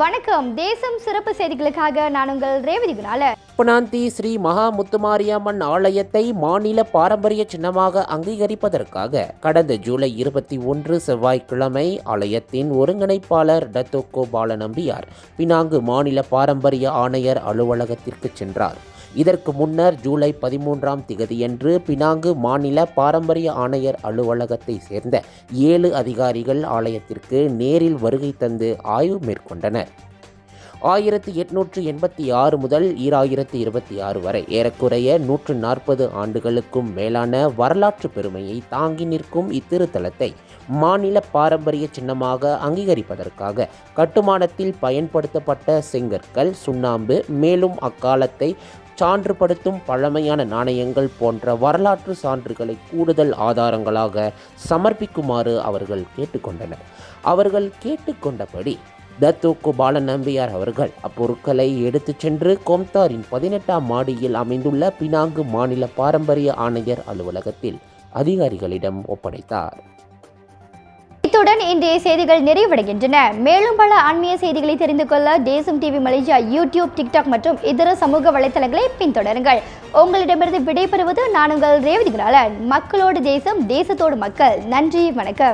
வணக்கம். தேசம் சிறப்பு செய்திகளுக்காக நான் உங்கள் ரேவதி குணால. புனாந்தி ஸ்ரீ மகா முத்துமாரியம்மன் ஆலயத்தை மாநில பாரம்பரிய சின்னமாக அங்கீகரிப்பதற்காக கடந்த ஜூலை 21 செவ்வாய்க்கிழமை ஆலயத்தின் ஒருங்கிணைப்பாளர் டத்தோக்கோ பாலநம்பியார் பினாங்கு மாநில பாரம்பரிய ஆணையர் அலுவலகத்திற்கு சென்றார். இதற்கு முன்னர் ஜூலை 13ஆம் திகதியன்று பினாங்கு மாநில பாரம்பரிய ஆணையர் அலுவலகத்தை சேர்ந்த 7 அதிகாரிகள் ஆலயத்திற்கு நேரில் வருகை தந்து ஆய்வு மேற்கொண்டனர். 1886 முதல் 2026 வரை ஏறக்குறைய 140 ஆண்டுகளுக்கும் மேலான வரலாற்று பெருமையை தாங்கி நிற்கும் இத்திருத்தலத்தை மாநில பாரம்பரிய சின்னமாக அங்கீகரிப்பதற்காக கட்டுமானத்தில் பயன்படுத்தப்பட்ட செங்கற்கள், சுண்ணாம்பு, மேலும் அக்காலத்தை சான்றுபடுத்தும் பழமையான நாணயங்கள் போன்ற வரலாற்று சான்றுகளை கூடுதல் ஆதாரங்களாக சமர்ப்பிக்குமாறு அவர்கள் கேட்டுக்கொண்டனர். அவர்கள் கேட்டுக்கொண்டபடி டத்தோக்கோ பாலநம்பியார் அவர்கள் அப்பொருட்களை எடுத்துச் சென்று கொம்தாரின் 18ஆம் மாடியில் அமைந்துள்ள பினாங்கு மாநில பாரம்பரிய ஆணையர் அலுவலகத்தில் அதிகாரிகளிடம் ஒப்படைத்தார். இத்துடன் இன்றைய செய்திகள் நிறைவடைகின்றன. மேலும் பல ஆன்மீக செய்திகளை தெரிந்து கொள்ள தேசம் டிவி மலேசியா யூடியூப், டிக்டாக் மற்றும் இதர சமூக வலைத்தளங்களை பின்தொடருங்கள். உங்களிடமிருந்து விடைபெறுவது நான் உங்கள் ரேவதி குணாலன். மக்களோடு தேசம், தேசத்தோடு மக்கள். நன்றி, வணக்கம்.